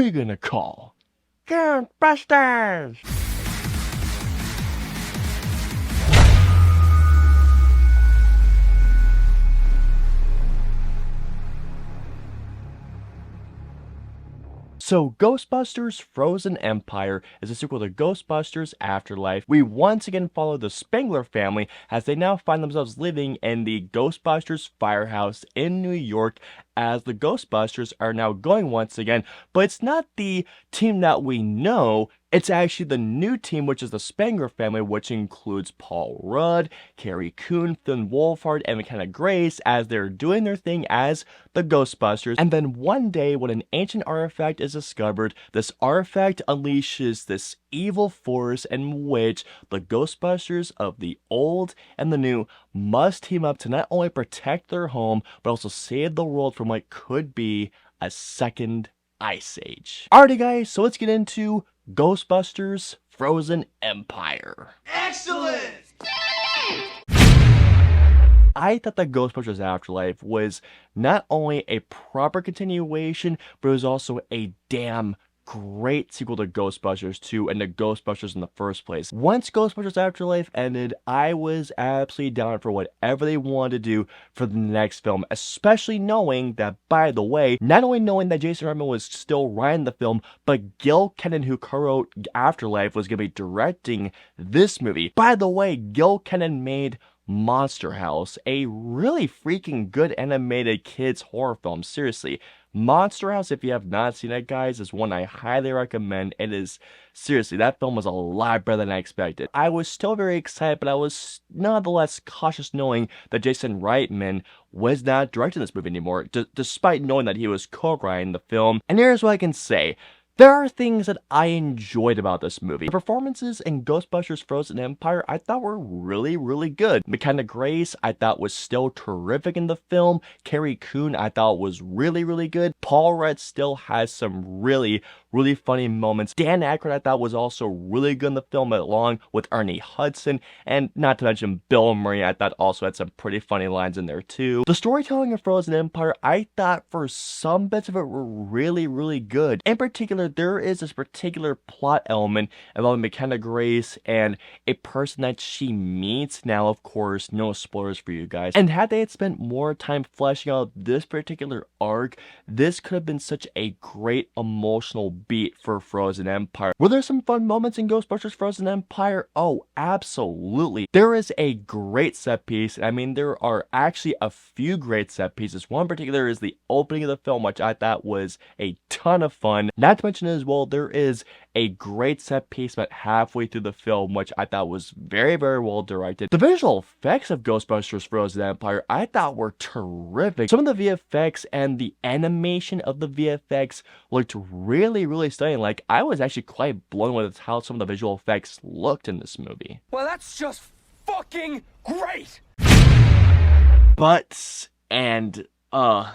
we're gonna call Ghostbusters! So Ghostbusters Frozen Empire is a sequel to Ghostbusters Afterlife. We once again follow the Spengler family as they now find themselves living in the Ghostbusters firehouse in New York as the Ghostbusters are now going once again, but it's not the team that we know. It's actually the new team, which is the Spengler family, which includes Paul Rudd, Carrie Coon, Finn Wolfhard, and McKenna Grace as they're doing their thing as the Ghostbusters. And then one day, when an ancient artifact is discovered, this artifact unleashes this evil force in which the Ghostbusters of the old and the new must team up to not only protect their home, but also save the world from what could be a second ice age. Alrighty guys, so let's get into Ghostbusters Frozen Empire. Excellent! I thought that Ghostbusters Afterlife was not only a proper continuation, but it was also a damn great sequel to Ghostbusters 2 and to Ghostbusters in the first place. Once Ghostbusters Afterlife ended, I was absolutely down for whatever they wanted to do for the next film, especially knowing that, by the way, not only knowing that Jason Reitman was still writing the film, but Gil Kenan, who co-wrote Afterlife, was going to be directing this movie. By the way, Gil Kenan made Monster House, a really freaking good animated kids horror film. Seriously, Monster House, if you have not seen it, guys, is one I highly recommend. It is, seriously, that film was a lot better than I expected. I was still very excited, but I was nonetheless cautious knowing that Jason Reitman was not directing this movie anymore, despite knowing that he was co-writing the film. And here's what I can say. There are things that I enjoyed about this movie. The performances in Ghostbusters Frozen Empire I thought were really, really good. McKenna Grace I thought was still terrific in the film. Carrie Coon I thought was really, really good. Paul Rudd still has some really, really funny moments. Dan Aykroyd I thought was also really good in the film, along with Ernie Hudson, and not to mention Bill Murray I thought also had some pretty funny lines in there too. The storytelling of Frozen Empire I thought for some bits of it were really, really good. In particular, there is this particular plot element involving McKenna Grace and a person that she meets. Now, of course, no spoilers for you guys. And had they had spent more time fleshing out this particular arc, this could have been such a great emotional beat for Frozen Empire. Were there some fun moments in Ghostbusters Frozen Empire? Oh, absolutely. There is a great set piece. I mean, there are actually a few great set pieces. One in particular is the opening of the film, which I thought was a ton of fun. Not to mention as well, there is a great set piece about halfway through the film, which I thought was very, very well directed. The visual effects of Ghostbusters Frozen Empire I thought were terrific. Some of the VFX and the animation of the VFX looked really, really stunning. Like, I was actually quite blown away with how some of the visual effects looked in this movie. Well, that's just fucking great! But, and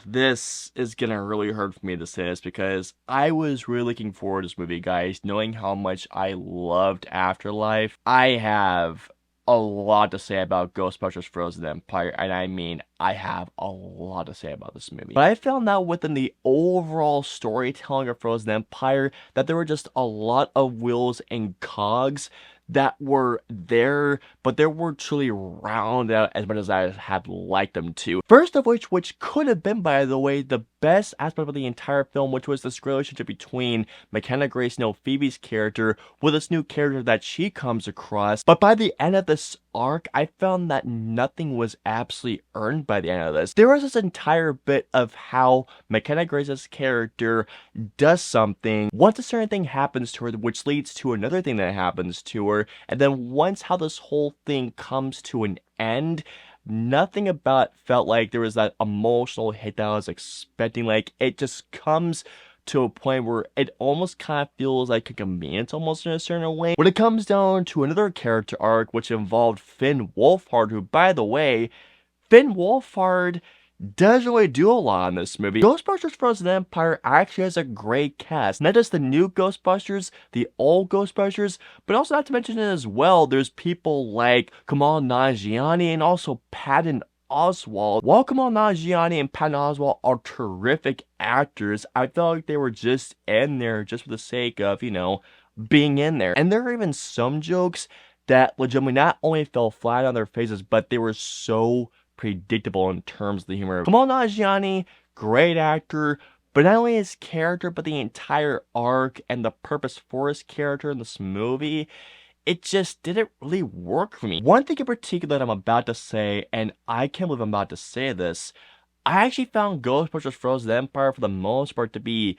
this is gonna really hurt for me to say this because I was really looking forward to this movie, guys, knowing how much I loved Afterlife. I have a lot to say about Ghostbusters Frozen Empire, and I mean, I have a lot to say about this movie. But I found out within the overall storytelling of Frozen Empire that there were just a lot of wheels and cogs that were there, but they weren't truly rounded out as much as I had liked them to. First of which could have been, by the way, the best aspect of the entire film, which was this relationship between McKenna Grace, Phoebe's character, with this new character that she comes across. But by the end of this arc, I found that nothing was absolutely earned by the end of this. There was this entire bit of how McKenna Grace's character does something, once a certain thing happens to her, which leads to another thing that happens to her, and then once how this whole thing comes to an end, nothing about it felt like there was that emotional hit that I was expecting. Like, it just comes to a point where it almost kind of feels like a convenience almost in a certain way. When it comes down to another character arc, which involved Finn Wolfhard, who, by the way, Finn Wolfhard doesn't really do a lot in this movie. Ghostbusters Frozen Empire actually has a great cast. Not just the new Ghostbusters, the old Ghostbusters, but also not to mention it as well, there's people like Kamal Nanjiani and also Patton Oswald. While Kamal Nanjiani and Patton Oswalt are terrific actors, I felt like they were just in there just for the sake of, being in there. And there are even some jokes that legitimately not only fell flat on their faces, but they were so predictable in terms of the humor. Kamal Nanjiani, great actor, but not only his character, but the entire arc and the purpose for his character in this movie, it just didn't really work for me. One thing in particular that I'm about to say, and I can't believe I'm about to say this, I actually found Ghostbusters Frozen Empire for the most part to be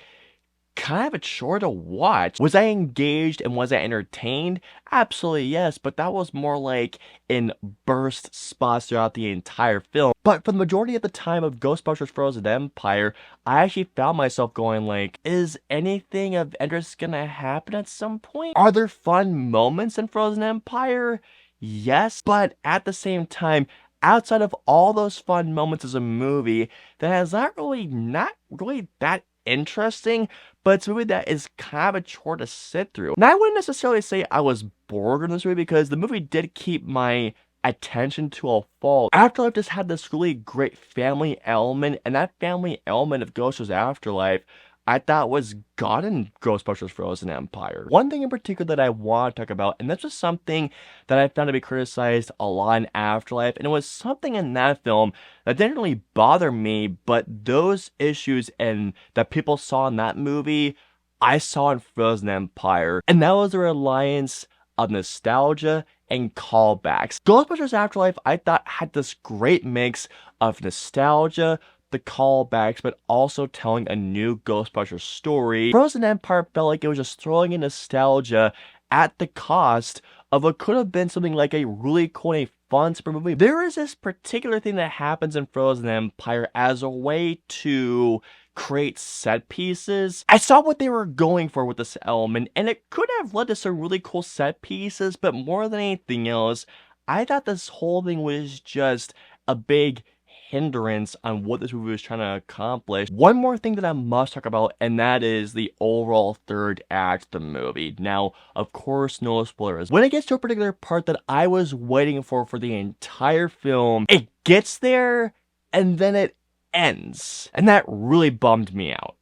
kind of a chore to watch. Was I engaged and was I entertained? Absolutely yes, but that was more like in burst spots throughout the entire film. But for the majority of the time of Ghostbusters Frozen Empire, I actually found myself going like, is anything of interest gonna happen at some point? Are there fun moments in Frozen Empire? Yes, but at the same time, outside of all those fun moments as a movie, that is not really that interesting, but it's a movie that is kind of a chore to sit through. Now, I wouldn't necessarily say I was bored in this movie because the movie did keep my attention to a fault. Afterlife just had this really great family element, and that family element of Ghostbusters Afterlife I thought was gone in Ghostbusters Frozen Empire. One thing in particular that I want to talk about, and this was something that I found to be criticized a lot in Afterlife, and it was something in that film that didn't really bother me, but those issues and that people saw in that movie, I saw in Frozen Empire, and that was a reliance of nostalgia and callbacks. Ghostbusters Afterlife, I thought, had this great mix of nostalgia, the callbacks, but also telling a new Ghostbusters story. Frozen Empire felt like it was just throwing in nostalgia at the cost of what could have been something like a really cool and a fun super movie. There is this particular thing that happens in Frozen Empire as a way to create set pieces. I saw what they were going for with this element, and it could have led to some really cool set pieces, but more than anything else, I thought this whole thing was just a big hindrance on what this movie was trying to accomplish. One more thing that I must talk about, and that is the overall third act of the movie. Now, of course, no spoilers. When it gets to a particular part that I was waiting for the entire film, it gets there, and then it ends. And that really bummed me out.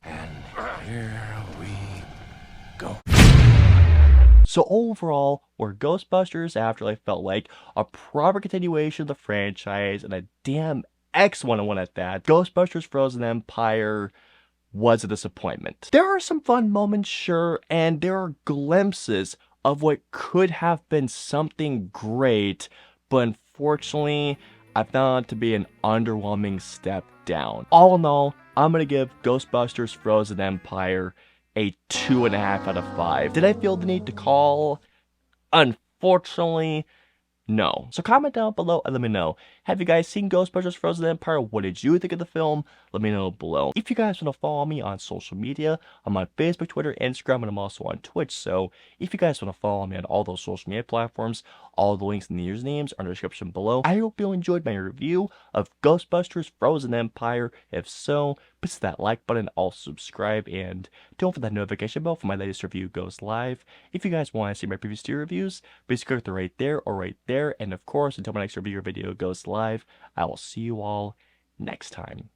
Here we go. So overall, where Ghostbusters Afterlife felt like a proper continuation of the franchise and a damn excellent one at that, Ghostbusters Frozen Empire was a disappointment. There are some fun moments, sure, and there are glimpses of what could have been something great, but unfortunately, I found it to be an underwhelming step down. All in all, I'm gonna give Ghostbusters Frozen Empire a 2.5 out of 5. Did I feel the need to call? Unfortunately, no. So comment down below and let me know. Have you guys seen Ghostbusters Frozen Empire? What did you think of the film? Let me know below. If you guys want to follow me on social media, I'm on Facebook, Twitter, Instagram, and I'm also on Twitch. So if you guys want to follow me on all those social media platforms, all the links and the usernames are in the description below. I hope you enjoyed my review of Ghostbusters Frozen Empire. If so, please hit that like button, also subscribe, and don't forget that notification bell for my latest review goes live. If you guys want to see my previous 2 reviews, please click the right there or right there. And of course, until my next review or video goes live, I will see you all next time.